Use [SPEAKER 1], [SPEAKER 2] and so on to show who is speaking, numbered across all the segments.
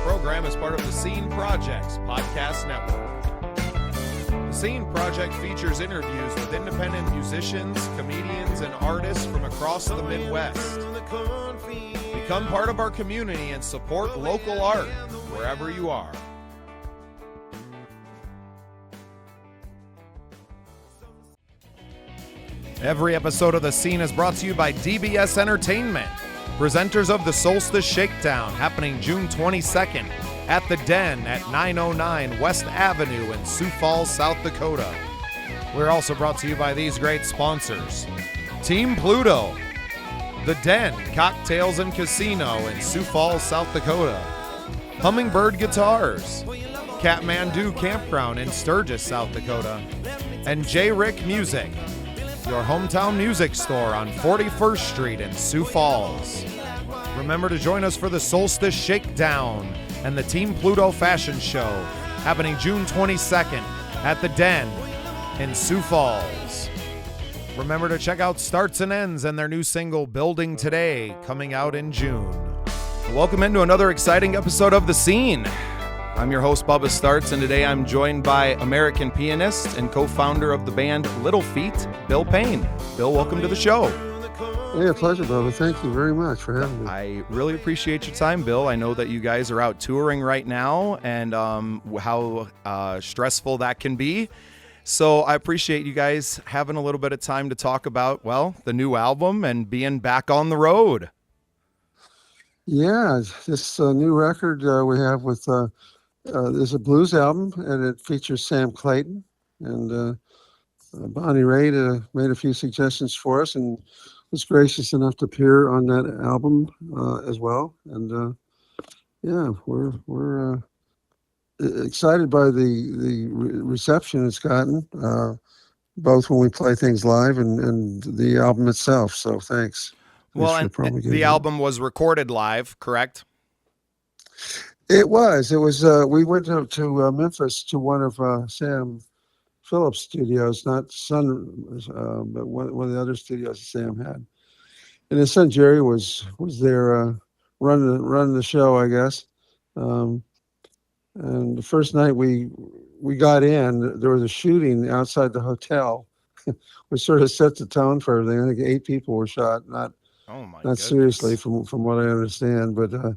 [SPEAKER 1] program is part of the Scene Project's podcast network. The Scene Project features interviews with independent musicians, comedians, and artists from across the Midwest. Become part of our community and support local art wherever you are. Every episode of The Scene is brought to you by DBS Entertainment, presenters of the Solstice Shakedown, happening June 22nd at The Den at 909 West Avenue in Sioux Falls, South Dakota. We're also brought to you by these great sponsors: Team Pluto, The Den Cocktails and Casino in Sioux Falls, South Dakota, Hummingbird Guitars, Kathmandu Campground in Sturgis, South Dakota, and J. Rick Music, your hometown music store on 41st Street in Sioux Falls. Remember to join us for the Solstice Shakedown and the Team Pluto Fashion Show, happening June 22nd at the Den in Sioux Falls. Remember to check out Starts and Ends and their new single, Building Today, coming out in June. Welcome into another exciting episode of The Scene. I'm your host, Bubba Startz, and today I'm joined by American Pianist and co-founder of the band Little Feat, Bill Payne. Bill, welcome to the show.
[SPEAKER 2] Yeah, pleasure, Bubba. Thank you very much for having me.
[SPEAKER 1] I really appreciate your time, Bill. I know that you guys are out touring right now, and how stressful that can be. So I appreciate you guys having a little bit of time to talk about, well, the new album and being back on the road.
[SPEAKER 2] Yeah, this new record we have with... there's a blues album, and it features Sam Clayton, and Bonnie Raitt made a few suggestions for us and was gracious enough to appear on that album as well. And yeah, we're excited by the reception it's gotten, both when we play things live and the album itself. So thanks.
[SPEAKER 1] Well, and the album was recorded live, correct?
[SPEAKER 2] It was. We went to Memphis to one of Sam Phillips' studios, not Sun, but one of the other studios Sam had. And his son Jerry was there running the show, I guess. And the first night we got in, there was a shooting outside the hotel, which sort of set the tone for everything. I think 8 people were shot, not seriously, from what I understand, but.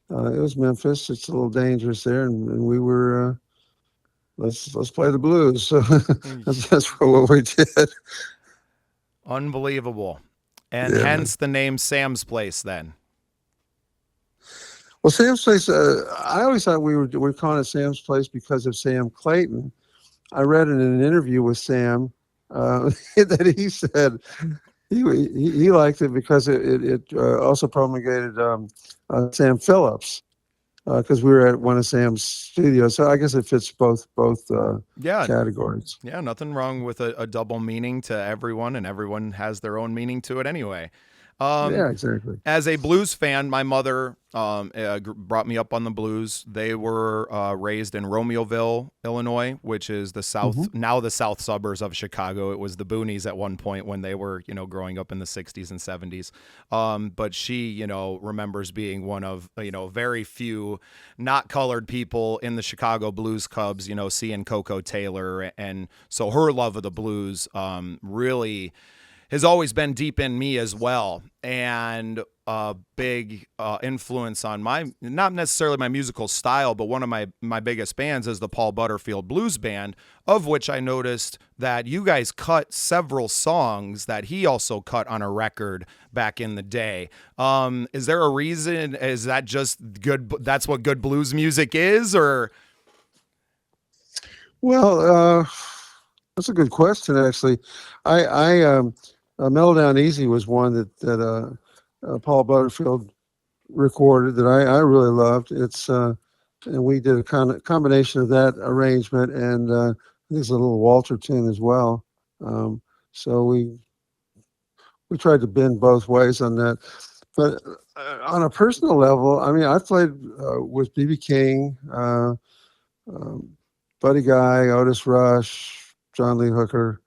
[SPEAKER 2] It was Memphis. It's a little dangerous there, and we were let's play the blues. So that's what we did.
[SPEAKER 1] Unbelievable, and hence the name Sam's Place. Then,
[SPEAKER 2] well, Sam's Place. I always thought we were calling it Sam's Place because of Sam Clayton. I read in an interview with Sam that he said. He liked it because it also promulgated Sam Phillips because we were at one of Sam's studios. So I guess it fits both categories.
[SPEAKER 1] Yeah, nothing wrong with a double meaning to everyone, and everyone has their own meaning to it anyway.
[SPEAKER 2] Yeah, exactly.
[SPEAKER 1] As a blues fan, my mother brought me up on the blues. They were raised in Romeoville, Illinois, which is the south, now the south suburbs of Chicago. It was the boonies at one point when they were, growing up in the 60s and 70s. But she, remembers being one of, very few not colored people in the Chicago Blues Cubs, seeing Coco Taylor. And so her love of the blues really has always been deep in me as well, and a big influence on not necessarily my musical style, but one of my biggest bands is the Paul Butterfield Blues Band, of which I noticed that you guys cut several songs that he also cut on a record back in the day. Is there a reason? Is that just good? That's what good blues music is, or?
[SPEAKER 2] Well, that's a good question, actually. Mellow Down Easy was one that Paul Butterfield recorded that I really loved. It's and we did a combination of that arrangement and I think there's a little Walter tune as well. So we tried to bend both ways on that. But on a personal level, I mean, I played with B.B. King, Buddy Guy, Otis Rush, John Lee Hooker.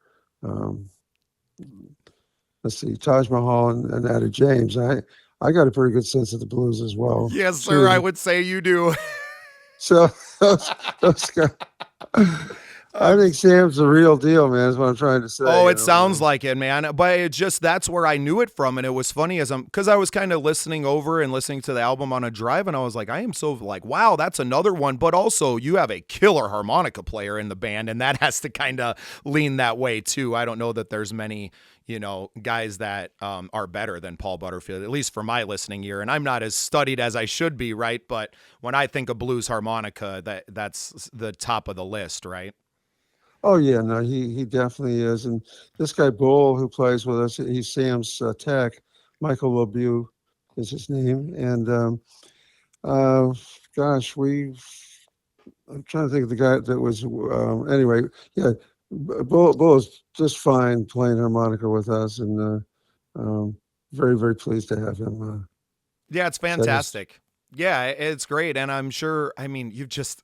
[SPEAKER 2] Let's see, Taj Mahal and Etta James. I got a pretty good sense of the blues as well.
[SPEAKER 1] Yes, sir. I would say you do.
[SPEAKER 2] So those guys, I think Sam's the real deal, man. Is what I'm trying to say.
[SPEAKER 1] Oh,
[SPEAKER 2] You
[SPEAKER 1] it sounds
[SPEAKER 2] know?
[SPEAKER 1] like it, man. But it just that's where I knew it from, and it was funny as because I was kind of listening over and listening to the album on a drive, and I was like, I am so like, wow, that's another one. But also, you have a killer harmonica player in the band, and that has to kind of lean that way too. I don't know that there's many, guys that are better than Paul Butterfield, at least for my listening ear. And I'm not as studied as I should be, right? But when I think of blues harmonica, that's the top of the list, right?
[SPEAKER 2] Oh yeah, no, he definitely is. And this guy Bull, who plays with us, he's Sam's tech. Michael LeBeau is his name, and uh, gosh, I'm trying to think of the guy that was. Anyway, yeah, Bull is just fine playing harmonica with us, and very very pleased to have him.
[SPEAKER 1] Yeah, it's
[SPEAKER 2] Set his
[SPEAKER 1] fantastic. Yeah, it's great, and I'm sure. I mean, you just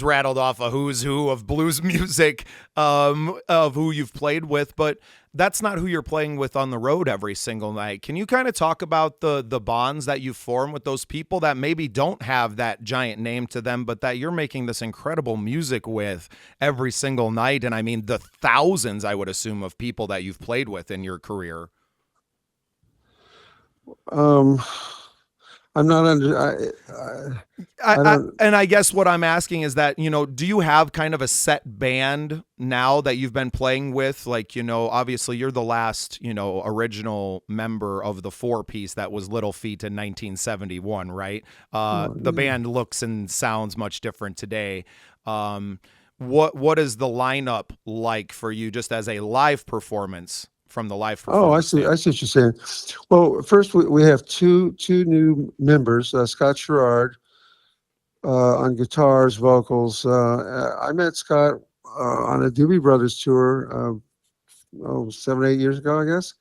[SPEAKER 1] rattled off a who's who of blues music, of who you've played with, but that's not who you're playing with on the road every single night. Can you kind of talk about the bonds that you form with those people that maybe don't have that giant name to them, but that you're making this incredible music with every single night? And I mean, the thousands, I would assume, of people that you've played with in your career.
[SPEAKER 2] um, I'm not under. I don't.
[SPEAKER 1] And I guess what I'm asking is that, do you have kind of a set band now that you've been playing with? Like, obviously you're the last, original member of the four piece that was Little Feat in 1971, right? The
[SPEAKER 2] Yeah.
[SPEAKER 1] band looks and sounds much different today. What is the lineup like for you just as a live performance from the live
[SPEAKER 2] Oh, I
[SPEAKER 1] performance
[SPEAKER 2] see. I
[SPEAKER 1] standpoint?
[SPEAKER 2] see what you're saying. Well, first we have two new members, Scott Sherrard on guitars, vocals. I met Scott on a Doobie Brothers tour, 7 8 years ago, I guess,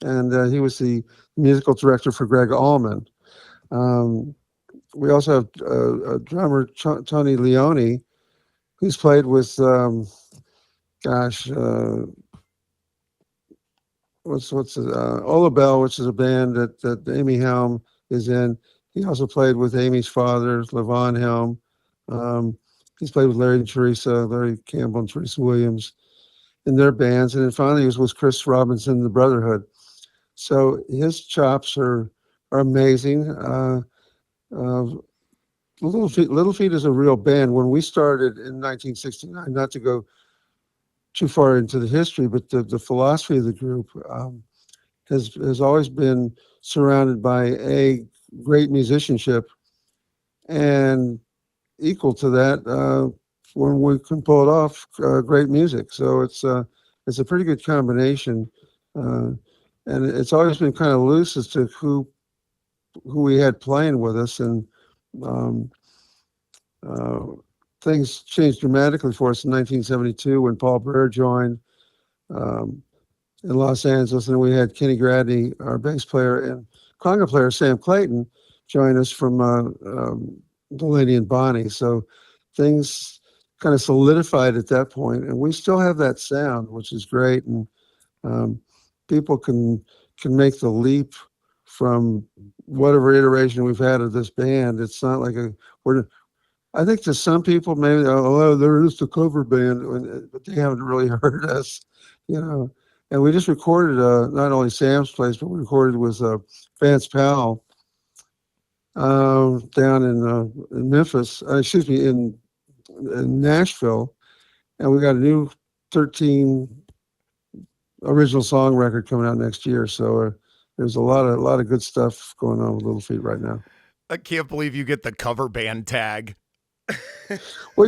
[SPEAKER 2] and he was the musical director for Greg Allman. Um, we also have a drummer, Tony Leone, who's played with, gosh, Ola Bell, which is a band that Amy Helm is in. He also played with Amy's father, Levon Helm. Um, he's played with Larry Campbell, and Teresa Williams in their bands, and then finally he was with Chris Robinson, the Brotherhood. So his chops are amazing. Uh, Little Feat is a real band. When we started in 1969, not to go too far into the history, but the philosophy of the group has always been surrounded by a great musicianship, and equal to that, when we can pull it off, great music. So it's a pretty good combination, uh, and it's always been kind of loose as to who we had playing with us, and um, uh, things changed dramatically for us in 1972 when Paul Brer joined. Um, in Los Angeles, and we had Kenny Gradney, our bass player, and conga player Sam Clayton join us from Delaney and Bonnie. So things kind of solidified at that point, and we still have that sound, which is great. And um, people can make the leap from whatever iteration we've had of this band. It's not like we're. I think to some people maybe, oh, they're just a cover band, but they haven't really heard us, you know. And we just recorded not only Sam's place, but we recorded with Vance Powell down in Memphis. Excuse me, in Nashville, and we got a new 13 original song record coming out next year. So there's a lot of good stuff going on with Little Feat right now.
[SPEAKER 1] I can't believe you get the cover band tag.
[SPEAKER 2] Well,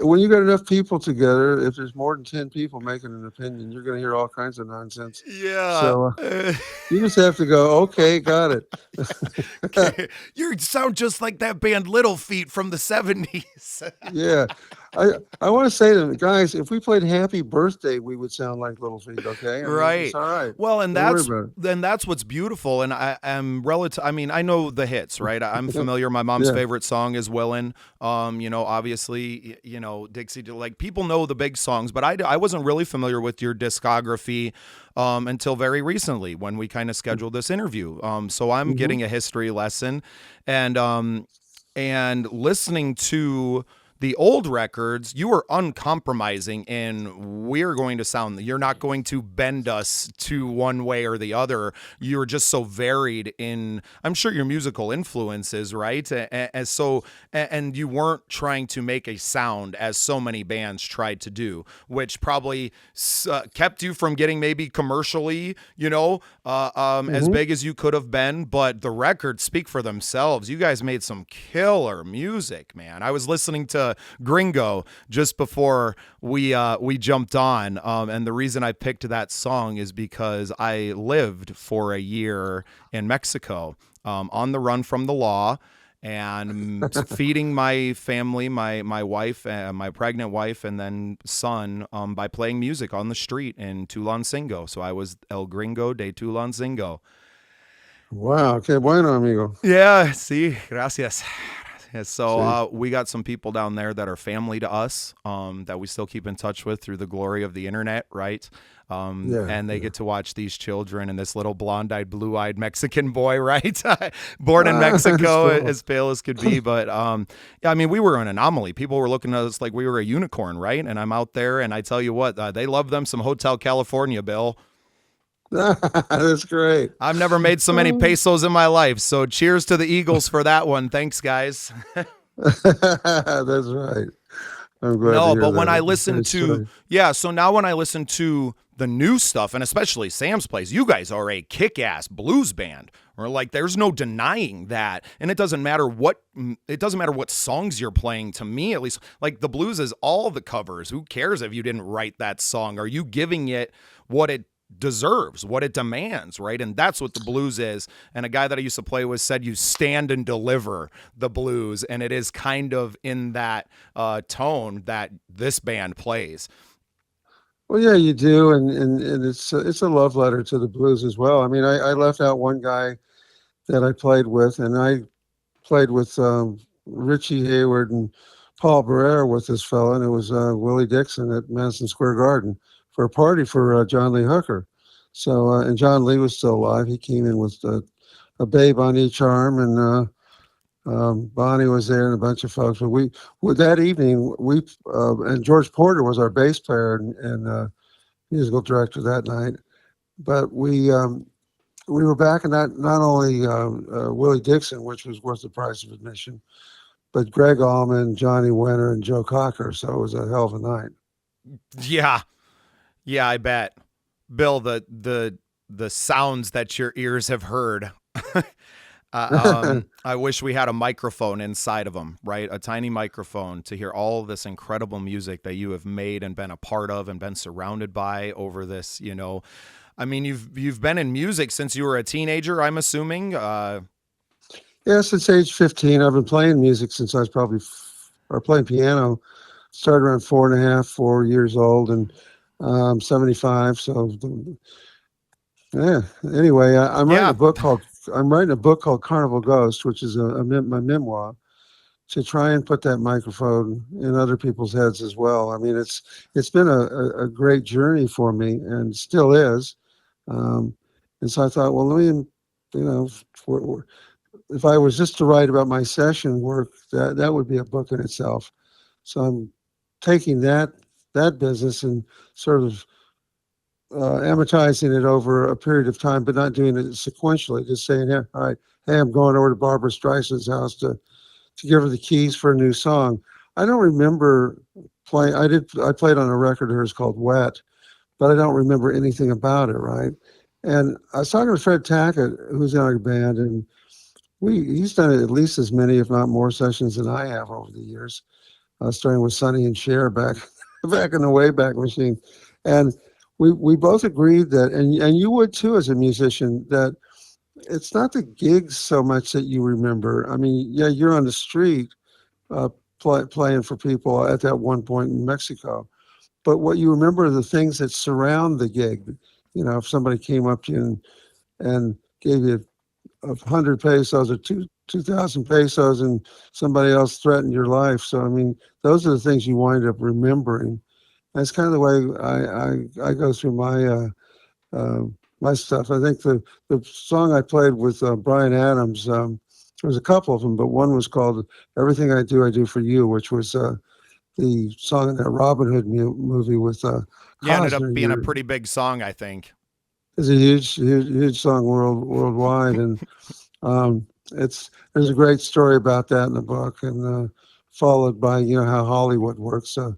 [SPEAKER 2] when you got enough people together, if there's more than 10 people making an opinion, you're going to hear all kinds of nonsense.
[SPEAKER 1] Yeah.
[SPEAKER 2] So you just have to go, okay, got it.
[SPEAKER 1] You sound just like that band Little Feat from the 70s.
[SPEAKER 2] Yeah. I want to say to them, guys, if we played Happy Birthday, we would sound like Little Feat, okay? I mean,
[SPEAKER 1] Right.
[SPEAKER 2] it's all right.
[SPEAKER 1] Well, and
[SPEAKER 2] Don't worry about it.
[SPEAKER 1] that's what's beautiful. And I am relative. I mean, I know the hits, right? I'm familiar. My mom's
[SPEAKER 2] Yeah.
[SPEAKER 1] favorite song is Willin'. Obviously, Dixie, like people know the big songs, but I wasn't really familiar with your discography until very recently when we kind of scheduled this interview. So I'm
[SPEAKER 2] Mhm.
[SPEAKER 1] getting a history lesson, and And listening to the old records, you were uncompromising in we're going to sound, you're not going to bend us to one way or the other. You're just so varied in, I'm sure, your musical influences, right? And you weren't trying to make a sound as so many bands tried to do, which probably kept you from getting maybe commercially, as
[SPEAKER 2] Hmm.
[SPEAKER 1] big as you could have been. But the records speak for themselves. You guys made some killer music, man. I was listening to Gringo just before we jumped on, and the reason I picked that song is because I lived for a year in Mexico, on the run from the law, and feeding my family, my wife, my pregnant wife, and then son, by playing music on the street in Tulancingo. So I was El Gringo de Tulancingo.
[SPEAKER 2] Wow. Okay. Bueno, amigo.
[SPEAKER 1] Yeah, sí, gracias. Yeah, so
[SPEAKER 2] See.
[SPEAKER 1] we got some people down there that are family to us, that we still keep in touch with through the glory of the internet, right?
[SPEAKER 2] Yeah.
[SPEAKER 1] And they
[SPEAKER 2] Yeah.
[SPEAKER 1] get to watch these children and this little blonde-eyed, blue-eyed Mexican boy, right? Born in
[SPEAKER 2] That's
[SPEAKER 1] Mexico,
[SPEAKER 2] cool.
[SPEAKER 1] as pale as could be. But yeah, I mean, we were an anomaly. People were looking at us like we were a unicorn, right? And I'm out there, and I tell you what, they love them some Hotel California, Bill.
[SPEAKER 2] That's great.
[SPEAKER 1] I've never made so many
[SPEAKER 2] Um,
[SPEAKER 1] pesos in my life. So cheers to the Eagles for that one. Thanks, guys.
[SPEAKER 2] That's right. I'm glad to
[SPEAKER 1] No,
[SPEAKER 2] hear
[SPEAKER 1] but when I
[SPEAKER 2] that.
[SPEAKER 1] listen
[SPEAKER 2] Great
[SPEAKER 1] to,
[SPEAKER 2] story.
[SPEAKER 1] yeah, so now when I listen to the new stuff, and especially Sam's Place, you guys are a kick-ass blues band. Or like, there's no denying that, and it doesn't matter what songs you're playing. To me, at least, like the blues is all the covers. Who cares if you didn't write that song? Are you giving it what it deserves, what it demands, right? And that's what the blues is. And a guy that I used to play with said you stand and deliver the blues, and it is kind of in that tone that this band plays.
[SPEAKER 2] Well, yeah, you do, and it's a love letter to the blues as well. I mean, I left out one guy that I played with, and I played with Richie Hayward and Paul Barrera with this fella, and it was Willie Dixon at Madison Square Garden for a party for John Lee Hooker. So, and John Lee was still alive. He came in with a babe on each arm, and Bonnie was there and a bunch of folks. But that evening, and George Porter was our bass player and musical director that night. But we were back, and not only Willie Dixon, which was worth the price of admission, but Greg Allman, Johnny Winter, and Joe Cocker. So it was a hell of a night.
[SPEAKER 1] Yeah, yeah, I bet. Bill, the sounds that your ears have heard. I wish we had a microphone inside of them, right? A tiny microphone to hear all of this incredible music that you have made and been a part of and been surrounded by over this, I mean, you've been in music since you were a teenager, I'm assuming.
[SPEAKER 2] Yeah, since age 15, I've been playing music since I was or playing piano. Started around 4 years old, and 75. So, yeah. Anyway,
[SPEAKER 1] Yeah.
[SPEAKER 2] I'm writing a book called Carnival Ghost, which is my memoir, to try and put that microphone in other people's heads as well. I mean, it's been a great journey for me, and still is. Um, and so I thought, well, let me, if I was just to write about my session work, that would be a book in itself. So I'm taking that business and sort of amortizing it over a period of time, but not doing it sequentially. Just saying, yeah, all right, hey, I'm going over to Barbara Streisand's house to give her the keys for a new song. I don't remember playing. I played on a record of hers called Wet, but I don't remember anything about it, right? And I was talking to Fred Tackett, who's in our band, and he's done at least as many, if not more, sessions than I have over the years, starting with Sonny and Cher back back in the Wayback Machine, and we both agreed that, and you would too as a musician, that it's not the gigs so much that you remember. I mean, yeah, you're on the street uh, playing for people at that one point in Mexico, but what you remember are the things that surround the gig. If somebody came up to you and gave you 100 pesos or 2,000 pesos, and somebody else threatened your life. So I mean, those are the things you wind up remembering. That's kind of the way I go through my stuff. I think the song I played with Brian Adams, There was a couple of them, but one was called "Everything I Do for You," which was the song in that Robin Hood movie with
[SPEAKER 1] Yeah, ended up
[SPEAKER 2] Costner.
[SPEAKER 1] being a pretty big song, I think.
[SPEAKER 2] It's a huge song worldwide, and there's a great story about that in the book, and followed by how Hollywood works. So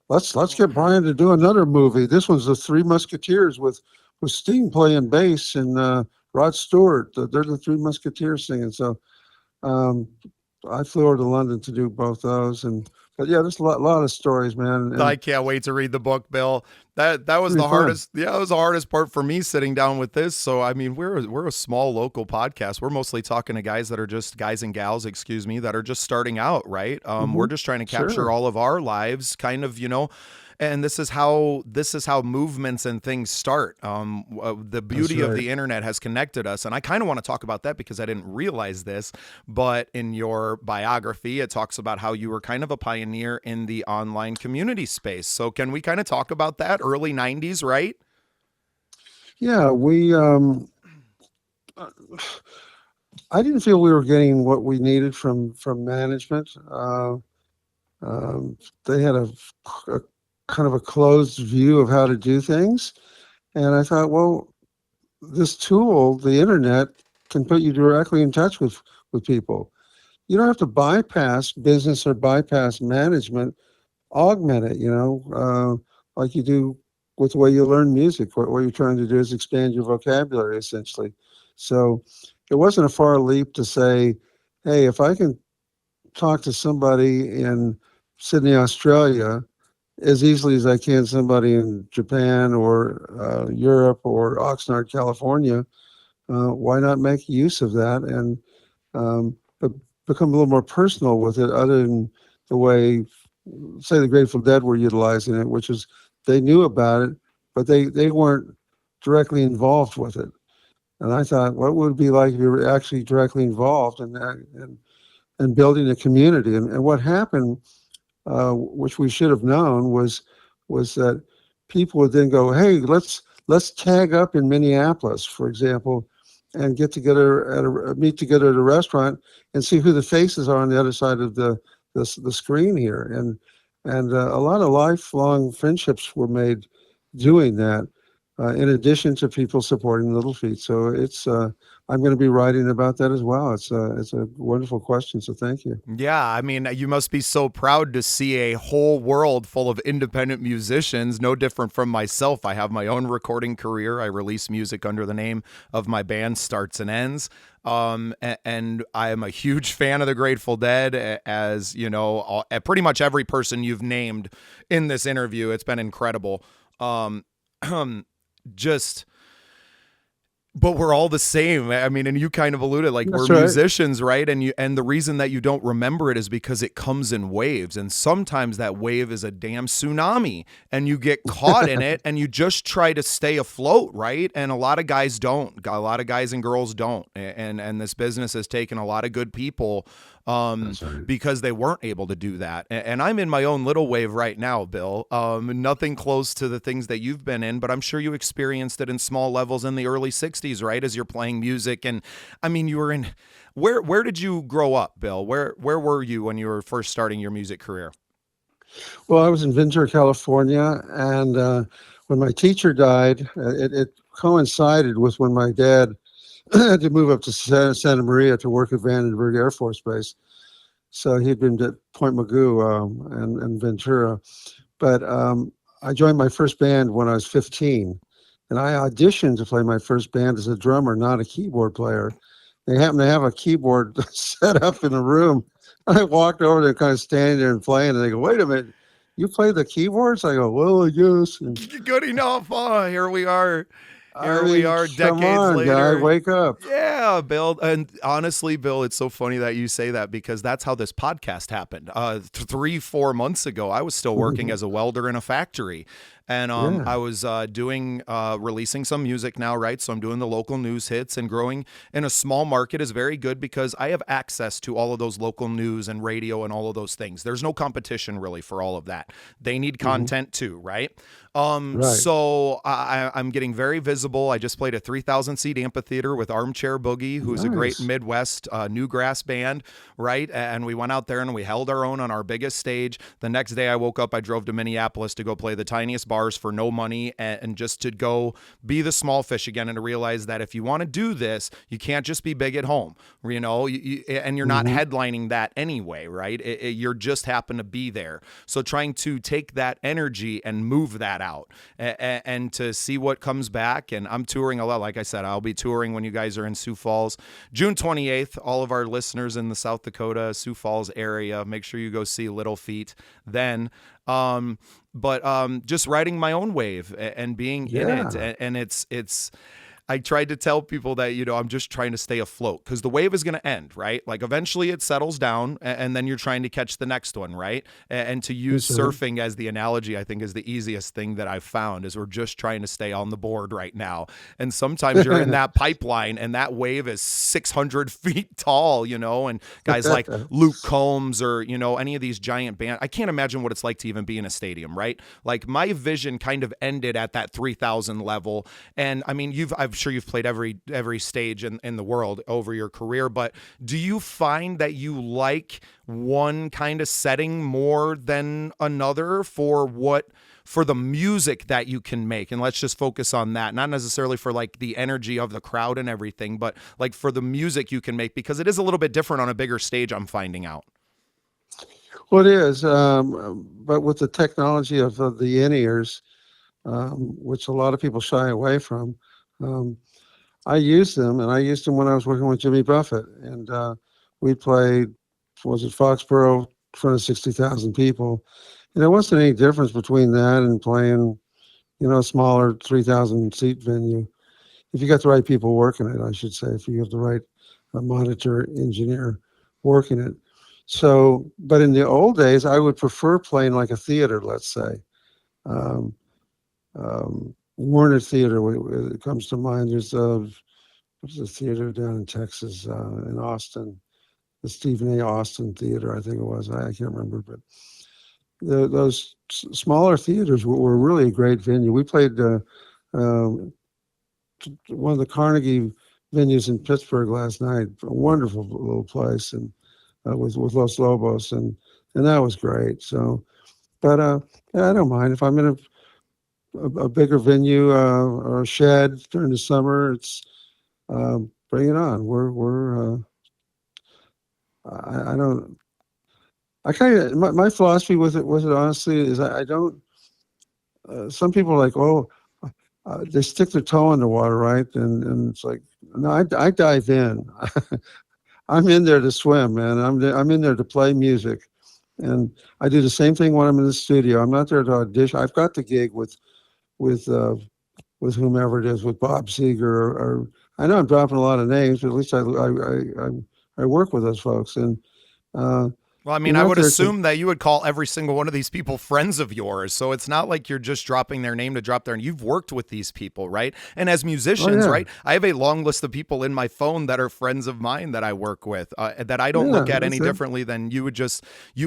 [SPEAKER 2] let's get Brian to do another movie. This one's the Three Musketeers with Sting playing bass and Rod Stewart. They're the Three Musketeers singing. So um, I flew over to London to do both those, but yeah, there's a lot of stories, man. And
[SPEAKER 1] I can't wait to read the book, Bill. That was the hardest. Yeah, that was the hardest part for me sitting down with this. So I mean, we're a small local podcast. We're mostly talking to guys that are just guys and gals, excuse me, that are just starting out, right? We're just trying to capture all of our lives, kind of, and this is how movements and things start. The beauty of the internet has connected us, and I kind of want to talk about that because I didn't realize this, but in your biography it talks about how you were kind of a pioneer in the online community space. So can we kind of talk about that? Early 90s, right?
[SPEAKER 2] Yeah, I didn't feel we were getting what we needed from management. They had a kind of a closed view of how to do things. And I thought, well, this tool, the internet, can put you directly in touch with people. You don't have to bypass business or bypass management, augment it, like you do with the way you learn music. What you're trying to do is expand your vocabulary, essentially. So it wasn't a far leap to say, hey, if I can talk to somebody in Sydney, Australia, as easily as I can somebody in Japan or Europe or Oxnard, California, why not make use of that and but become a little more personal with it, other than the way, say, the Grateful Dead were utilizing it, which is they knew about it, but they weren't directly involved with it. And I thought, what would it be like if you were actually directly involved in that and building a community? And what happened, which we should have known, was that people would then go, hey, let's tag up in Minneapolis, for example, and meet together at a restaurant and see who the faces are on the other side of the screen here. And a lot of lifelong friendships were made doing that, in addition to people supporting Little Feat. So I'm going to be writing about that as well. It's a wonderful question, so thank you.
[SPEAKER 1] Yeah, I mean, you must be so proud to see a whole world full of independent musicians, no different from myself. I have my own recording career. I release music under the name of my band, Starts and Ends. And I am a huge fan of the Grateful Dead, as pretty much every person you've named in this interview. It's been incredible. But we're all the same. I mean, and you kind of alluded, like,
[SPEAKER 2] That's
[SPEAKER 1] we're
[SPEAKER 2] right.
[SPEAKER 1] musicians, right? And the reason that you don't remember it is because it comes in waves. And sometimes that wave is a damn tsunami and you get caught in it and you just try to stay afloat, right? And a lot of guys don't. A lot of guys and girls don't. And this business has taken a lot of good people because they weren't able to do that. And I'm in my own little wave right now, Bill. Nothing close to the things that you've been in, but I'm sure you experienced it in small levels in the early 60s, right? As you're playing music. And I mean, you were in, where did you grow up, Bill? Where were you when you were first starting your music career?
[SPEAKER 2] Well, I was in Ventura, California, and when my teacher died, it coincided with when my dad had to move up to Santa Maria to work at Vandenberg Air Force Base. So he'd been to Point Mugu and Ventura. But I joined my first band when I was 15. And I auditioned to play my first band as a drummer, not a keyboard player. They happened to have a keyboard set up in the room. I walked over there, kind of standing there and playing, and they go, wait a minute, you play the keyboards? I go, well, I guess. And
[SPEAKER 1] Good enough. Here we are. We are
[SPEAKER 2] come
[SPEAKER 1] decades
[SPEAKER 2] on,
[SPEAKER 1] later.
[SPEAKER 2] guy, wake up.
[SPEAKER 1] Yeah, Bill. And honestly, Bill, it's so funny that you say that because that's how this podcast happened. 3-4 months ago, I was still working as a welder in a factory. And
[SPEAKER 2] Yeah.
[SPEAKER 1] I was releasing some music now, right? So I'm doing the local news hits, and growing in a small market is very good because I have access to all of those local news and radio and all of those things. There's no competition really for all of that. They need
[SPEAKER 2] Hmm.
[SPEAKER 1] content too, right?
[SPEAKER 2] Right.
[SPEAKER 1] So I'm getting very visible. I just played a 3,000 seat amphitheater with Armchair Boogie, who's a great
[SPEAKER 2] Nice.
[SPEAKER 1] Midwest newgrass band, right? And we went out there and we held our own on our biggest stage. The next day I woke up, I drove to Minneapolis to go play the tiniest bars for no money, and just to go be the small fish again, and to realize that if you want to do this, you can't just be big at home, and you're not
[SPEAKER 2] Hmm.
[SPEAKER 1] headlining that anyway, right? You're just happen to be there. So trying to take that energy and move that out, and to see what comes back. And I'm touring a lot. Like I said, I'll be touring when you guys are in Sioux Falls. June 28th, all of our listeners in the South Dakota, Sioux Falls area, make sure you go see Little Feat then. But just riding my own wave and being in it.
[SPEAKER 2] Yeah.
[SPEAKER 1] And it's I tried to tell people that, I'm just trying to stay afloat, because the wave is going to end, right? Like eventually it settles down, and then you're trying to catch the next one, right? And to use
[SPEAKER 2] Yes, sir.
[SPEAKER 1] surfing as the analogy, I think, is the easiest thing that I've found, is we're just trying to stay on the board right now. And sometimes you're in that pipeline and that wave is 600 feet tall, and guys like Luke Combs or, any of these giant bands. I can't imagine what it's like to even be in a stadium, right? Like my vision kind of ended at that 3,000 level. And I mean, I'm sure you've played every stage in the world over your career, but do you find that you like one kind of setting more than another for the music that you can make? And let's just focus on that, not necessarily for like the energy of the crowd and everything, but like for the music you can make, because it is a little bit different on a bigger stage, I'm finding out.
[SPEAKER 2] Well, it is, but with the technology of the in-ears, which a lot of people shy away from, um, I used them, and I used them when I was working with Jimmy Buffett, and we played, was it Foxborough, in front of 60,000 people, and there wasn't any difference between that and playing, a smaller 3,000 seat venue. If you got the right people working it, I should say, if you have the right monitor engineer working it. So, but in the old days, I would prefer playing like a theater, let's say. Um, Warner Theater, it comes to mind. There's what's the theater down in Texas, in Austin, the Stephen A. Austin Theater, I think it was. I can't remember, but those smaller theaters were really a great venue. We played one of the Carnegie venues in Pittsburgh last night, a wonderful little place, and with Los Lobos, and that was great. So, but yeah, I don't mind if I'm in a bigger venue or a shed during the summer. It's bring it on. I don't. I kind of my philosophy with it honestly is I don't. Some people are like, oh, they stick their toe in the water, right? And it's like, no, I dive in. I'm in there to swim, man. I'm in there to play music, and I do the same thing when I'm in the studio. I'm not there to audition. I've got the gig with whomever it is, with Bob Seger, or I know I'm dropping a lot of names, but at least I work with those folks, and
[SPEAKER 1] Well, I
[SPEAKER 2] you're
[SPEAKER 1] mean, I
[SPEAKER 2] not
[SPEAKER 1] would
[SPEAKER 2] there to.
[SPEAKER 1] assume that you would call every single one of these people friends of yours. So it's not like you're just dropping their name to drop their, and you've worked with these people, right? And as
[SPEAKER 2] Oh
[SPEAKER 1] musicians,
[SPEAKER 2] yeah,
[SPEAKER 1] right, I have a long list of people in my phone that are friends of mine that I work with, that I don't
[SPEAKER 2] yeah,
[SPEAKER 1] look at any
[SPEAKER 2] that's it.
[SPEAKER 1] differently than you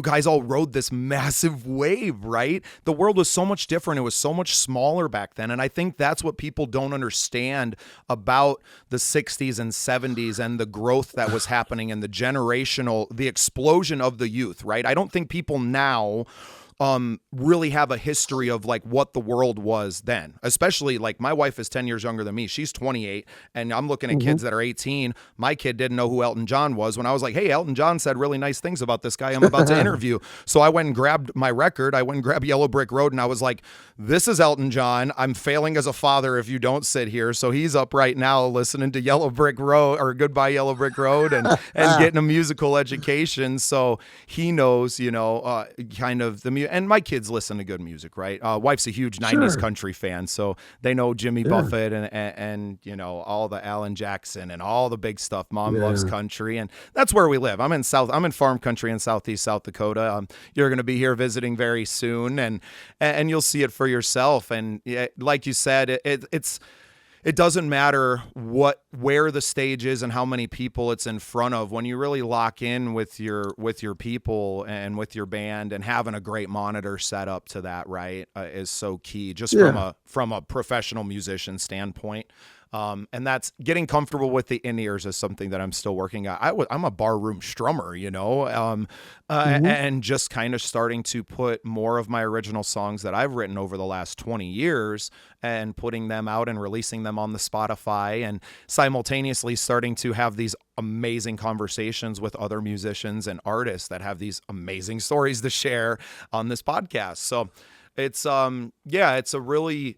[SPEAKER 1] guys all rode this massive wave, right? The world was so much different. It was so much smaller back then. And I think that's what people don't understand about the 60s and 70s and the growth that was happening, and the explosion of the youth, right? I don't think people now really have a history of like what the world was then. Especially like my wife is 10 years younger than me. She's 28, and I'm looking at
[SPEAKER 2] Hmm.
[SPEAKER 1] kids that are 18. My kid didn't know who Elton John was when I was like, hey, Elton John said really nice things about this guy I'm about to interview. So I went and grabbed my record. I went and grabbed Yellow Brick Road, and I was like, this is Elton John. I'm failing as a father if you don't sit here. So he's up right now listening to Yellow Brick Road or Goodbye Yellow Brick Road, and getting a musical education. So he knows, kind of the music. and my kids listen to good music, right? Wife's a huge 90s
[SPEAKER 2] Sure.
[SPEAKER 1] country fan, so they know Jimmy
[SPEAKER 2] Yeah.
[SPEAKER 1] Buffett and you know, all the Alan Jackson and all the big stuff. Mom loves
[SPEAKER 2] Yeah.
[SPEAKER 1] country, and that's where we live. I'm in farm country in southeast South Dakota. You're going to be here visiting very soon, and you'll see it for yourself. And yeah, like you said, it doesn't matter where the stage is and how many people it's in front of. When you really lock in with your people and with your band, and having a great monitor set up to that, right, is so key, just
[SPEAKER 2] Yeah.
[SPEAKER 1] from a professional musician standpoint. And that's getting comfortable with the in-ears is something that I'm still working on. I'm a barroom strummer, you know,
[SPEAKER 2] Hmm.
[SPEAKER 1] and just kind of starting to put more of my original songs that I've written over the last 20 years and putting them out and releasing them on the Spotify, and simultaneously starting to have these amazing conversations with other musicians and artists that have these amazing stories to share on this podcast. So it's it's a really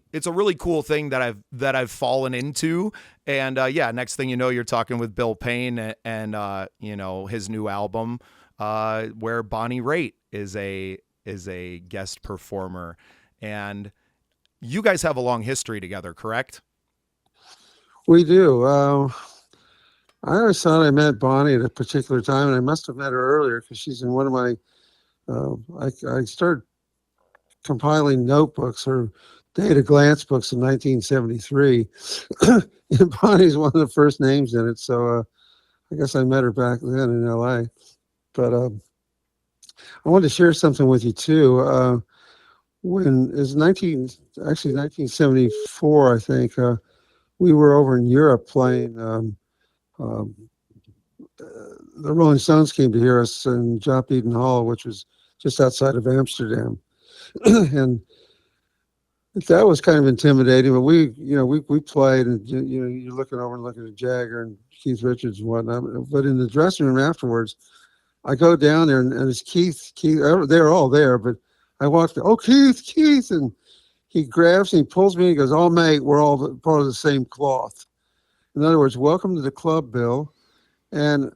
[SPEAKER 1] cool thing that I've fallen into. And next thing you know, you're talking with Bill Payne and you know, his new album where Bonnie Raitt is a guest performer. And you guys have a long history together, correct?
[SPEAKER 2] We do. I always thought I met Bonnie at a particular time, and I must have met her earlier because she's in one of my. I started compiling notebooks or data glance books in 1973. And Bonnie's one of the first names in it. So I guess I met her back then in LA. But I wanted to share something with you too. When it was 1974, I think, we were over in Europe playing. Um, the Rolling Stones came to hear us in Job Eden Hall, which was just outside of Amsterdam. And that was kind of intimidating, but we played, and you're looking over and looking at Jagger and Keith Richards and whatnot. But in the dressing room afterwards, I go down there, and it's Keith. They're all there, but I walked. Oh, Keith, and he grabs and he pulls me and he goes, "Oh, mate, we're all part of the same cloth." In other words, welcome to the club, Bill. And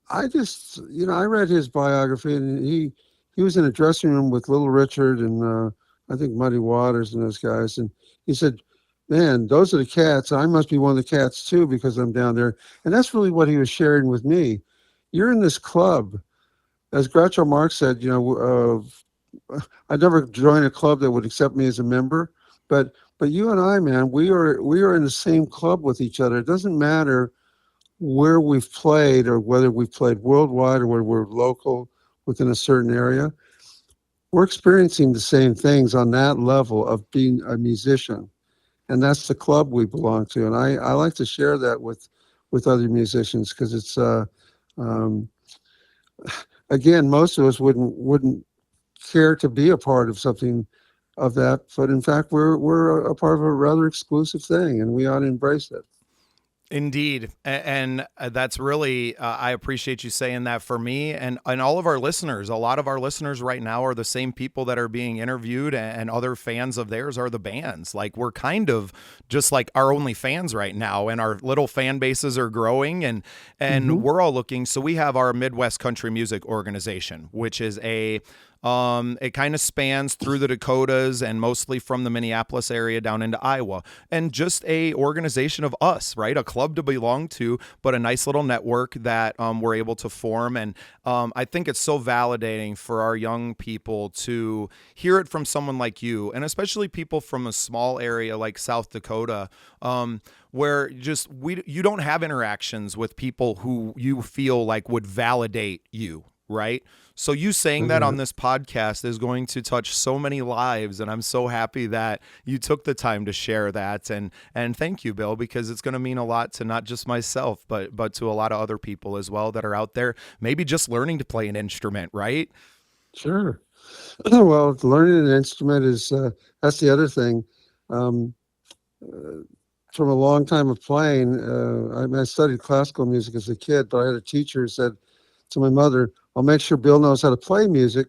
[SPEAKER 2] I just, I read his biography, and he was in a dressing room with Little Richard and I think Muddy Waters and those guys, and he said, "Man, those are the cats. I must be one of the cats too because I'm down there." And that's really what he was sharing with me. You're in this club, as Groucho Marx said. I'd never join a club that would accept me as a member, but you and I, man, we are in the same club with each other. It doesn't matter where we've played or whether we've played worldwide or whether we're local within a certain area. We're experiencing the same things on that level of being a musician, and that's the club we belong to. And I like to share that with other musicians because it's um, again, most of us wouldn't care to be a part of something of that, but in fact we're a part of a rather exclusive thing, and we ought to embrace it.
[SPEAKER 1] Indeed. And that's really, I appreciate you saying that for me and all of our listeners. A lot of our listeners right now are the same people that are being interviewed, and other fans of theirs are the bands. Like, we're kind of just like our only fans right now, and our little fan bases are growing, and
[SPEAKER 2] Hmm.
[SPEAKER 1] we're all looking. So we have our Midwest Country Music Organization, which is it kind of spans through the Dakotas and mostly from the Minneapolis area down into Iowa, and just a organization of us, right? A club to belong to, but a nice little network that we're able to form. And I think it's so validating for our young people to hear it from someone like you, and especially people from a small area like South Dakota, where you don't have interactions with people who you feel like would validate you, right? So you saying that on this podcast is going to touch so many lives, and I'm so happy that you took the time to share that. And thank you, Bill, because it's going to mean a lot to not just myself, but to a lot of other people as well that are out there, maybe just learning to play an instrument, right?
[SPEAKER 2] Sure. Well, learning an instrument is that's the other thing. Um, uh, from a long time of playing, I studied classical music as a kid, but I had a teacher who said to my mother, "I'll make sure Bill knows how to play music,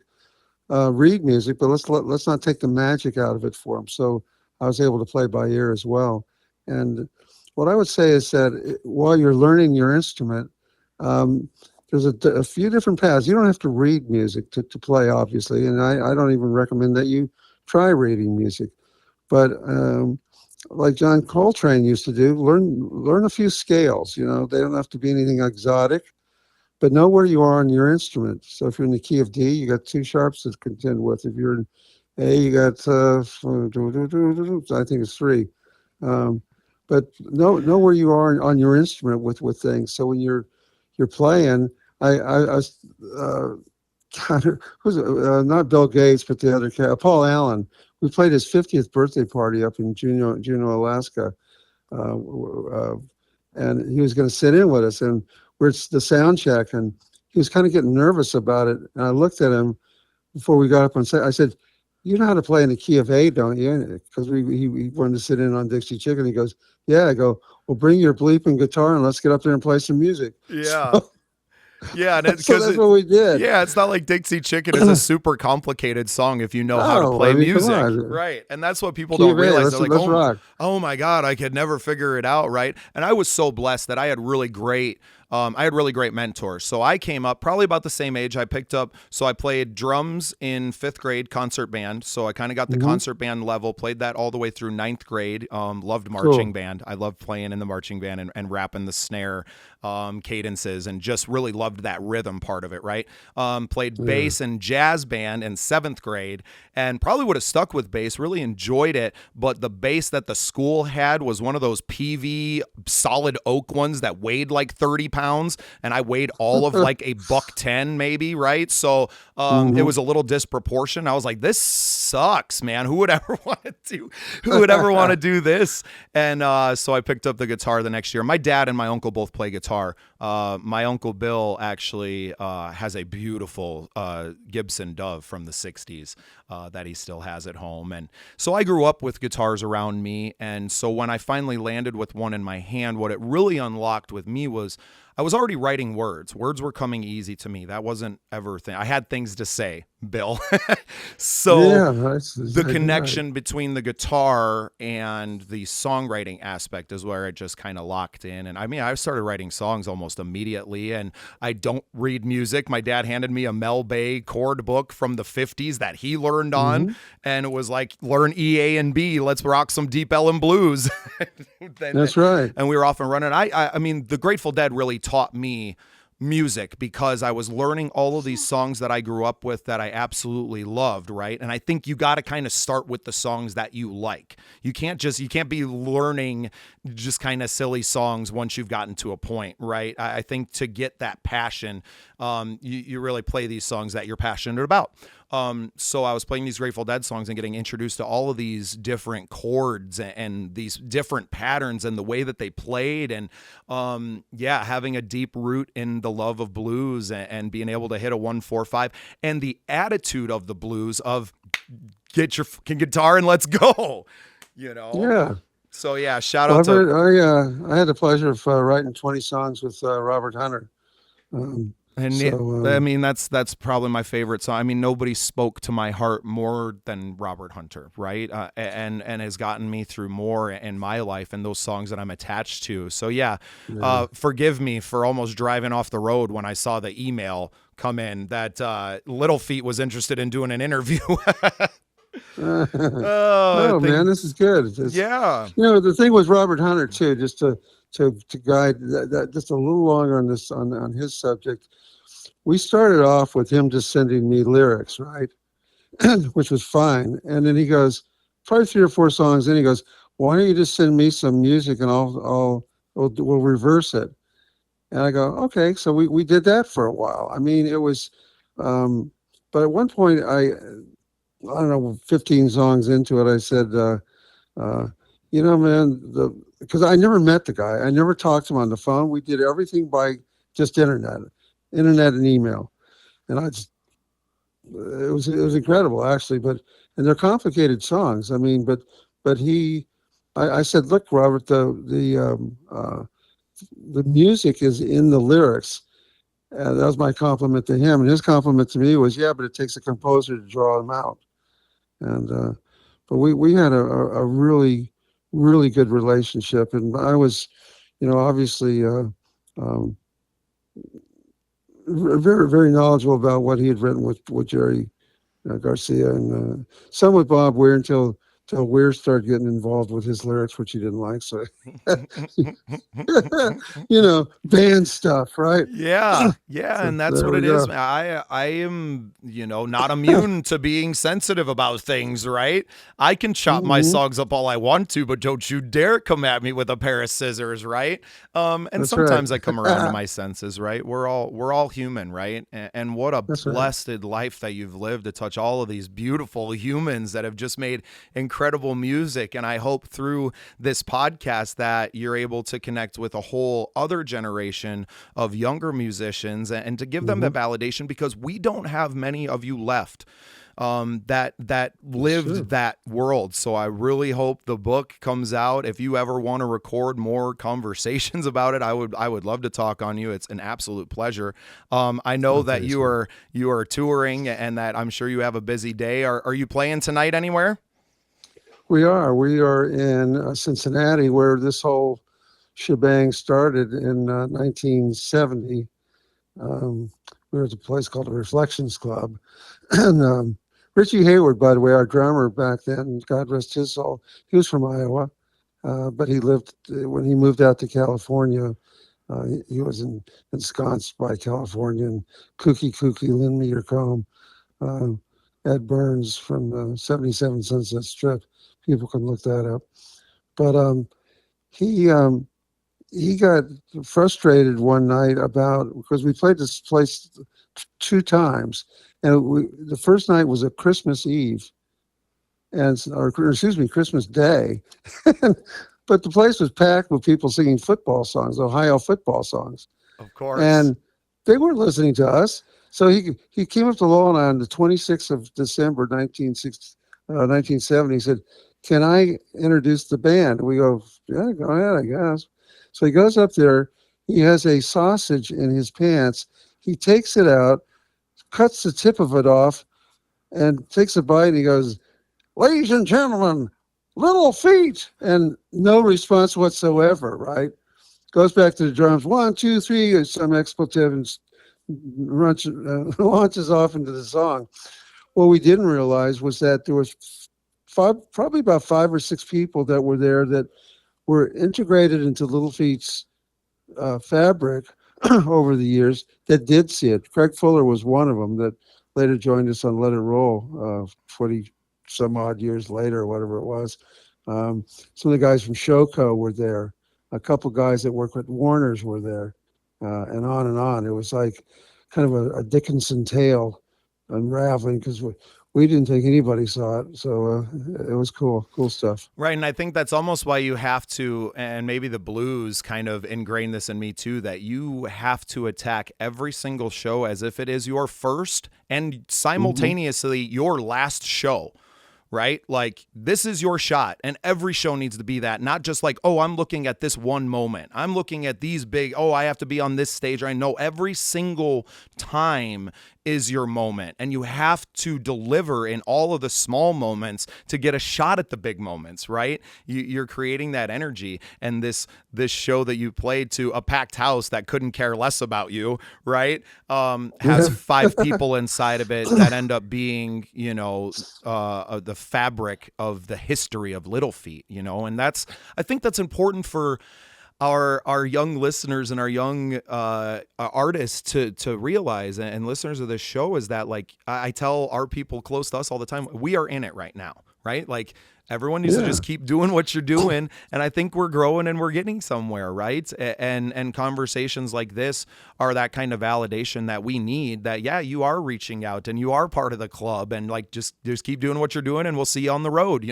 [SPEAKER 2] read music, but let's not take the magic out of it for him." So I was able to play by ear as well. And what I would say is that while you're learning your instrument, um, there's a few different paths. You don't have to read music to play, obviously, and I don't even recommend that you try reading music. But like John Coltrane used to do, learn a few scales. They don't have to be anything exotic, but know where you are on your instrument. So if you're in the key of D, you got two sharps to contend with. If you're in A, you got I think it's three. Um, but know where you are on your instrument with things. So when you're playing, I was who's not Bill Gates, but the other guy, Paul Allen. We played his 50th birthday party up in Juneau, Alaska, uh, and he was going to sit in with us, and we're at the sound check, and he was kind of getting nervous about it. And I looked at him before we got up and I said, "You know how to play in the key of A, don't you?" Because he wanted to sit in on Dixie Chicken. He goes, "Yeah." I go, "Well, bring your bleeping guitar and let's get up there and play some music."
[SPEAKER 1] Yeah. Yeah, and
[SPEAKER 2] So that's what we did.
[SPEAKER 1] Yeah, it's not like Dixie Chicken is a super complicated song if you know how to
[SPEAKER 2] No,
[SPEAKER 1] play
[SPEAKER 2] I mean, come
[SPEAKER 1] music,
[SPEAKER 2] on.
[SPEAKER 1] right? And that's what people
[SPEAKER 2] Key
[SPEAKER 1] don't
[SPEAKER 2] of A,
[SPEAKER 1] realize. They're
[SPEAKER 2] let's
[SPEAKER 1] like,
[SPEAKER 2] rock.
[SPEAKER 1] oh my God, I could never figure it out, right? And I was so blessed that I had really great mentors. So I came up probably about the same age. So I played drums in 5th grade concert band. So I kind of got the concert band level, played that all the way through 9th grade. Loved marching band. I loved playing in the marching band and rapping the snare cadences, and just really loved that rhythm part of it, right? Played bass and jazz band in 7th grade, and probably would have stuck with bass, really enjoyed it, but the bass that the school had was one of those PV solid oak ones that weighed like 30 pounds, and I weighed all of like a $110 maybe, right? So it was a little disproportionate. I was like, this sucks, man. Who would ever want to do this? And so I picked up the guitar the next year. My dad and my uncle both play guitar. My uncle Bill actually has a beautiful Gibson Dove from the 60s that he still has at home. And so I grew up with guitars around me. And so when I finally landed with one in my hand, what it really unlocked with me was I was already writing words. Words were coming easy to me. That wasn't ever a thing. I had things to say, Bill. So the connection between the guitar and the songwriting aspect is where it just kind of locked in. And I mean, I started writing songs almost immediately, and I don't read music. My dad handed me a Mel Bay chord book from the 50s that he learned on, and it was like, learn E, A, and B. Let's rock some Deep Ellum blues.
[SPEAKER 2] That's right.
[SPEAKER 1] And we were off and running. I mean, the Grateful Dead really taught me music because I was learning all of these songs that I grew up with that I absolutely loved, right? And I think you got to kind of start with the songs that you like. You can't be learning just kind of silly songs once you've gotten to a point, right? I think to get that passion, you really play these songs that you're passionate about. So I was playing these Grateful Dead songs and getting introduced to all of these different chords and these different patterns and the way that they played. And, having a deep root in the love of blues and being able to hit a 1-4-5 and the attitude of the blues of get your fucking guitar and let's go,
[SPEAKER 2] Yeah.
[SPEAKER 1] So shout out to,
[SPEAKER 2] I had the pleasure of writing 20 songs with Robert Hunter.
[SPEAKER 1] I mean, that's probably my favorite song. I mean, nobody spoke to my heart more than Robert Hunter, right? And has gotten me through more in my life and those songs that I'm attached to. So forgive me for almost driving off the road when I saw the email come in that Little Feat was interested in doing an interview.
[SPEAKER 2] Man, this is good. The thing with Robert Hunter too, just to guide that just a little longer on this on his subject. We started off with him just sending me lyrics, right? Which was fine. And then he goes, probably 3 or 4 songs in, he goes, why don't you just send me some music and we'll reverse it. And I go, okay. So we did that for a while. I mean, it was, but at one point I don't know, 15 songs into it, I said, man, because I never met the guy. I never talked to him on the phone. We did everything by just internet and email. And it was incredible actually, and they're complicated songs. I mean, but I said, look, Robert, the music is in the lyrics. That was my compliment to him. And his compliment to me was, but it takes a composer to draw them out. And, but we had a really, really good relationship. And I was, obviously, very, very knowledgeable about what he had written with Jerry Garcia, and some with Bob Weir until Weir started getting involved with his lyrics, which he didn't like. So, band stuff, right?
[SPEAKER 1] Yeah, yeah,
[SPEAKER 2] So
[SPEAKER 1] and that's
[SPEAKER 2] there
[SPEAKER 1] what
[SPEAKER 2] we
[SPEAKER 1] it is.
[SPEAKER 2] go.
[SPEAKER 1] I am, not immune to being sensitive about things, right? I can chop my
[SPEAKER 2] Hmm.
[SPEAKER 1] songs up all I want to, but don't you dare come at me with a pair of scissors, right? And
[SPEAKER 2] That's right.
[SPEAKER 1] sometimes I come around to my senses, right? We're all human, right? And what a
[SPEAKER 2] That's right.
[SPEAKER 1] blessed life that you've lived to touch all of these beautiful humans that have just made incredible music. And I hope through this podcast that you're able to connect with a whole other generation of younger musicians and to give them
[SPEAKER 2] Hmm.
[SPEAKER 1] that validation, because we don't have many of you left that
[SPEAKER 2] That's
[SPEAKER 1] lived
[SPEAKER 2] true.
[SPEAKER 1] that world. So I really hope the book comes out. If you ever want to record more conversations about it, I would love to talk on you. It's an absolute pleasure. I know
[SPEAKER 2] Oh,
[SPEAKER 1] that
[SPEAKER 2] thanks,
[SPEAKER 1] you
[SPEAKER 2] man.
[SPEAKER 1] are you are touring, and that I'm sure you have a busy day. Are you playing tonight anywhere?
[SPEAKER 2] We are in Cincinnati, where this whole shebang started in 1970. Um, we were at a place called the Reflections Club, and Richie Hayward, by the way, our drummer back then, God rest his soul, he was from Iowa, but he lived when he moved out to California. He was ensconced by California and Kooky, lend me your comb. Uh, Ed Burns from 77 Sunset Strip. People can look that up. But he um, he got frustrated one night about because we played this place two times, and the first night was a Christmas Eve, or excuse me, Christmas Day, but the place was packed with people singing football songs, Ohio football songs,
[SPEAKER 1] Of course.
[SPEAKER 2] and they weren't listening to us. So he came up to Lowell on the 26th of December 1970. He said, "Can I introduce the band?" We go, "Yeah, go ahead, I guess." So he goes up there. He has a sausage in his pants. He takes it out, cuts the tip of it off, and takes a bite. And he goes, "Ladies and gentlemen, little feet," and no response whatsoever. Right? Goes back to the drums. One, two, three. Some expletive and launches off into the song. What we didn't realize was that there was probably about 5 or 6 people that were there that were integrated into Little Feat's fabric over the years that did see it. Craig Fuller was one of them that later joined us on Let It Roll 40 some odd years later, or whatever it was. Some of the guys from Showco were there. A couple guys that work with Warner's were there, and on and on. It was like kind of a Dickinson tale unraveling because we didn't think anybody saw it. So it was cool stuff.
[SPEAKER 1] Right. And I think that's almost why you have to, and maybe the blues kind of ingrain this in me too, that you have to attack every single show as if it is your first and
[SPEAKER 2] Hmm.
[SPEAKER 1] simultaneously your last show. Right? Like, this is your shot, and every show needs to be that. Not just like, oh, I'm looking at this one moment. I'm looking at these big, oh, I have to be on this stage. I know every single time is your moment, and you have to deliver in all of the small moments to get a shot at the big moments, right? You're creating that energy, and this show that you played to a packed house that couldn't care less about you, right? Has
[SPEAKER 2] Yeah.
[SPEAKER 1] 5 people inside of it that end up being, the fabric of the history of Little Feat, and I think that's important for our young listeners and our young artists to realize, and listeners of this show, is that, like, I tell our people close to us all the time, we are in it right now, right? Like, everyone needs to
[SPEAKER 2] Yeah.
[SPEAKER 1] just keep doing what you're doing, and I think we're growing and we're getting somewhere, right? And conversations like this are that kind of validation that we need, that yeah, you are reaching out and you are part of the club, and like just keep doing what you're doing, and we'll see you on the road,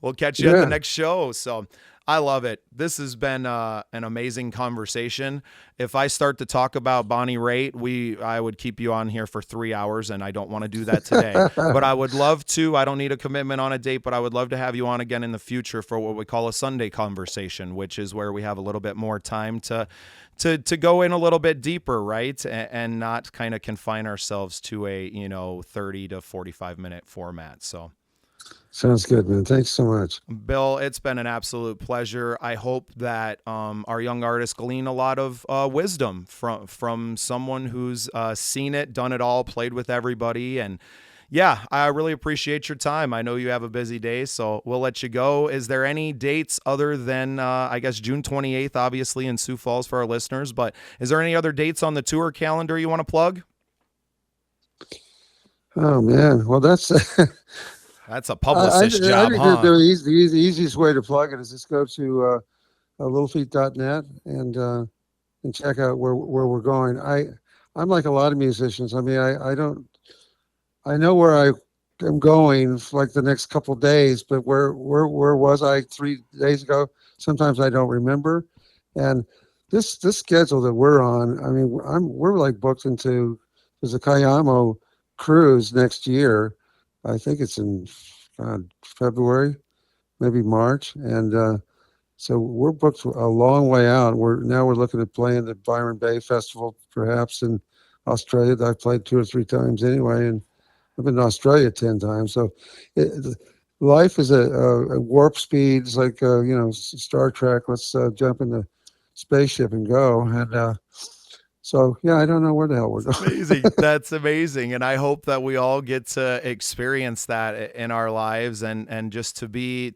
[SPEAKER 1] we'll catch you at the
[SPEAKER 2] Yeah.
[SPEAKER 1] next show. So I love it. This has been an amazing conversation. If I start to talk about Bonnie Raitt, I would keep you on here for 3 hours, and I don't want to do that today. But I would love to. I don't need a commitment on a date, but I would love to have you on again in the future for what we call a Sunday conversation, which is where we have a little bit more time to go in a little bit deeper, right? And not kind of confine ourselves to a 30 to 45 minute format. So
[SPEAKER 2] Sounds good, man. Thanks so much.
[SPEAKER 1] Bill, it's been an absolute pleasure. I hope that our young artists glean a lot of wisdom from someone who's seen it, done it all, played with everybody, and yeah, I really appreciate your time. I know you have a busy day, so we'll let you go. Is there any dates other than I guess June 28th, obviously in Sioux Falls for our listeners? But is there any other dates on the tour calendar you want to plug?
[SPEAKER 2] Oh man, well that's
[SPEAKER 1] That's a publicist
[SPEAKER 2] I
[SPEAKER 1] job,
[SPEAKER 2] think
[SPEAKER 1] huh?
[SPEAKER 2] the easiest way to plug it is just go to littlefeet.net and check out where we're going. I'm like a lot of musicians. I mean, I don't I know where I am going for like the next couple of days, but where was I 3 days ago? Sometimes I don't remember. And this schedule that we're on, I mean, we're like booked into there's a Cayamo cruise next year. I think it's in February, maybe March, and so we're booked a long way out. We're looking at playing the Byron Bay Festival, perhaps in Australia. That I've played 2 or 3 times anyway, and I've been to Australia 10 times. So life is a warp speed. It's like Star Trek. Let's jump in the spaceship and go. And so yeah, I don't know where the hell we're going.
[SPEAKER 1] Amazing. That's amazing. And I hope that we all get to experience that in our lives and just to be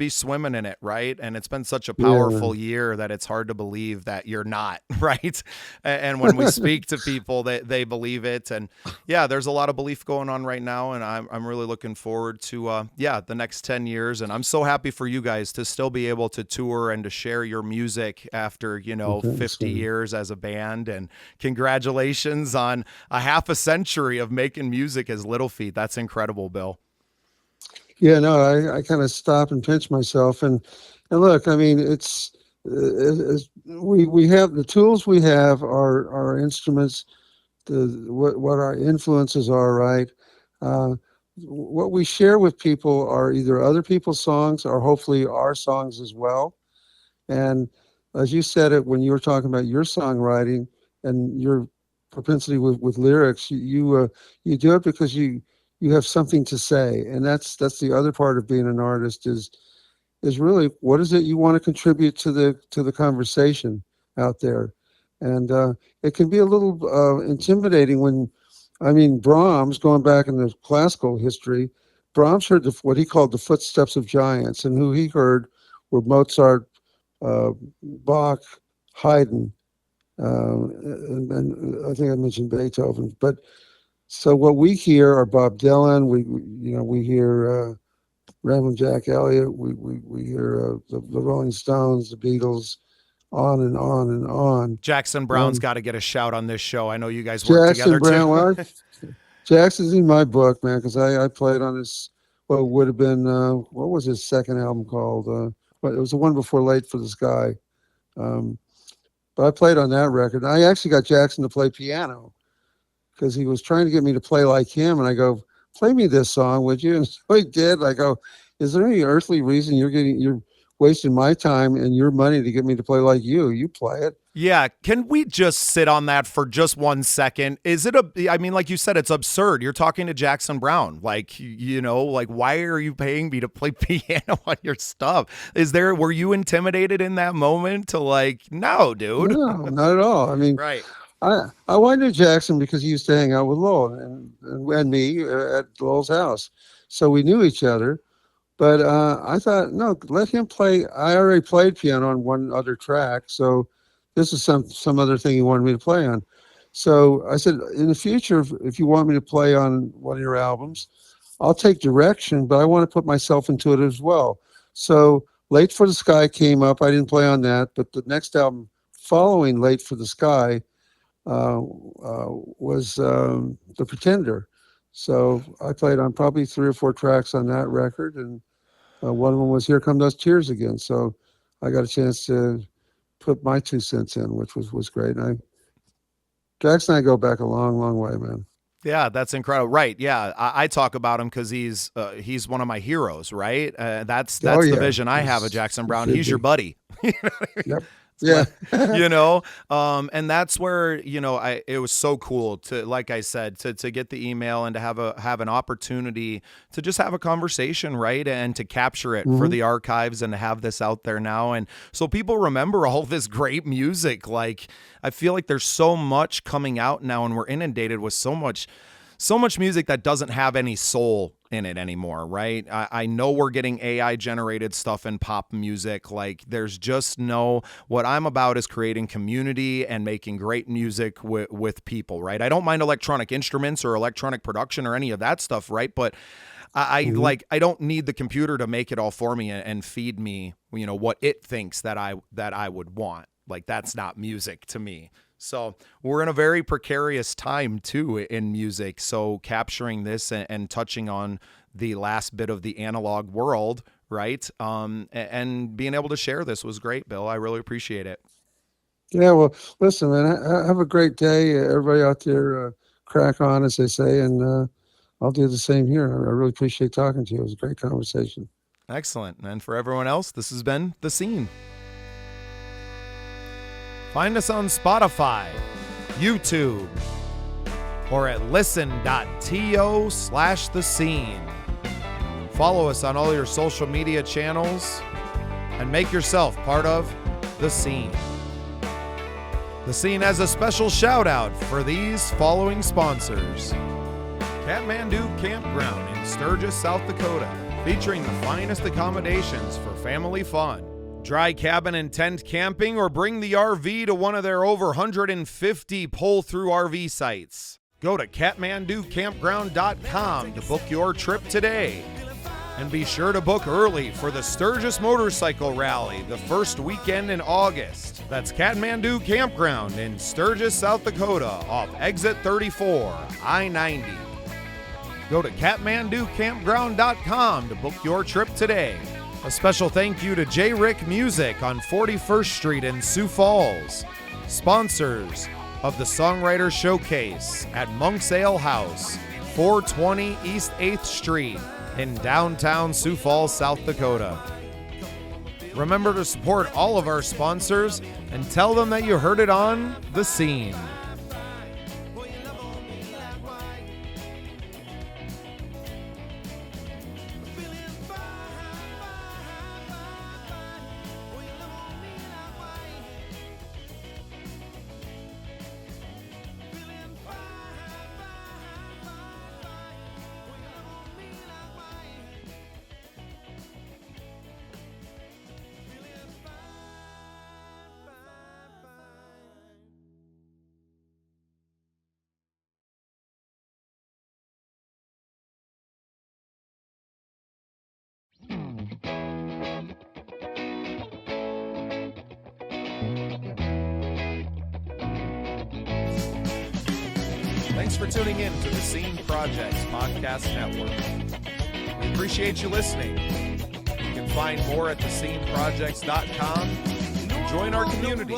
[SPEAKER 1] swimming in it, right? And it's been such a powerful year that it's hard to believe that you're not, right? And when we speak to people, they believe it. And yeah, there's a lot of belief going on right now. And I'm really looking forward to the next 10 years. And I'm so happy for you guys to still be able to tour and to share your music after, 50 years as a band. And congratulations on a half a century of making music as Little Feat. That's incredible, Bill.
[SPEAKER 2] Yeah, no, I kind of stop and pinch myself and look. I mean, we have the tools we have are our instruments, what our influences are, right? What we share with people are either other people's songs or hopefully our songs as well. And as you said it when you were talking about your songwriting and your propensity with lyrics, you do it because you have something to say, and that's the other part of being an artist is really what is it you want to contribute to the conversation out there, and it can be a little intimidating when, I mean, Brahms, going back in the classical history, Brahms heard what he called the footsteps of giants, and who he heard were Mozart, Bach, Haydn. And I think I mentioned Beethoven, but so what we hear are Bob Dylan. We hear Reverend Jack Elliott. We hear the Rolling Stones, the Beatles, on and on and on.
[SPEAKER 1] Jackson Browne's got to get a shout on this show. I know you guys work together too.
[SPEAKER 2] Well, Jackson's in my book, man, because I played on his what would have been what was his second album called? But it was the one before Late for the Sky. But I played on that record. I actually got Jackson to play piano because he was trying to get me to play like him. And I go, play me this song, would you? And so he did. I go, is there any earthly reason you're wasting my time and your money to get me to play like you? You play it.
[SPEAKER 1] Yeah. Can we just sit on that for just 1 second? Is it I mean, like you said, it's absurd. You're talking to Jackson Browne. Like, why are you paying me to play piano on your stuff? Were you intimidated in that moment to no, dude?
[SPEAKER 2] No, not at all. I mean,
[SPEAKER 1] right.
[SPEAKER 2] I wanted Jackson because he used to hang out with Lowell and me at Lowell's house. So we knew each other. But I thought, no, let him play. I already played piano on one other track. So this is some other thing he wanted me to play on. So I said, in the future, if you want me to play on one of your albums, I'll take direction, but I want to put myself into it as well. So Late for the Sky came up. I didn't play on that, but the next album following Late for the Sky was The Pretender. So I played on probably 3 or 4 tracks on that record, and one of them was Here Come Those Tears Again. So I got a chance to put my 2 cents in, which was great. And Jackson and I go back a long, long way, man.
[SPEAKER 1] Yeah, that's incredible. Right. Yeah. I talk about him because he's one of my heroes, right? That's the vision I have of Jackson Browne. He's your buddy.
[SPEAKER 2] Yep. Yeah.
[SPEAKER 1] And that's where, it was so cool to, like I said, to get the email and to have an opportunity to just have a conversation, right? And to capture it for the archives and to have this out there now. And so people remember all this great music. Like, I feel like there's so much coming out now, and we're inundated with so much music that doesn't have any soul in it anymore, right? I know we're getting AI generated stuff in pop music. Like, there's just what I'm about is creating community and making great music with people, right? I don't mind electronic instruments or electronic production or any of that stuff, right? But I don't need the computer to make it all for me and feed me, what it thinks that I would want. Like, that's not music to me. So we're in a very precarious time too in music. So capturing this and touching on the last bit of the analog world, right? And being able to share this was great, Bill. I really appreciate it.
[SPEAKER 2] Yeah, well, listen, man, have a great day. Everybody out there, crack on, as they say, and I'll do the same here. I really appreciate talking to you. It was a great conversation.
[SPEAKER 1] Excellent. And for everyone else, this has been The Scene. Find us on Spotify, YouTube, or at listen.to/The Scene. Follow us on all your social media channels and make yourself part of The Scene. The Scene has a special shout out for these following sponsors. Kathmandu Campground in Sturgis, South Dakota, featuring the finest accommodations for family fun. Dry cabin and tent camping, or bring the RV to one of their over 150 pull-through RV sites. Go to KathmanduCampground.com to book your trip today. And be sure to book early for the Sturgis Motorcycle Rally the first weekend in August. That's Kathmandu Campground in Sturgis, South Dakota, off exit 34, I-90. Go to KathmanduCampground.com to book your trip today. A special thank you to J. Rick Music on 41st Street in Sioux Falls, sponsors of the Songwriter Showcase at Monk's Ale House, 420 East 8th Street in downtown Sioux Falls, South Dakota. Remember to support all of our sponsors and tell them that you heard it on The Scene. Thanks for tuning in to the Scene Projects Podcast Network. We appreciate you listening. You can find more at thesceneprojects.com and join our community.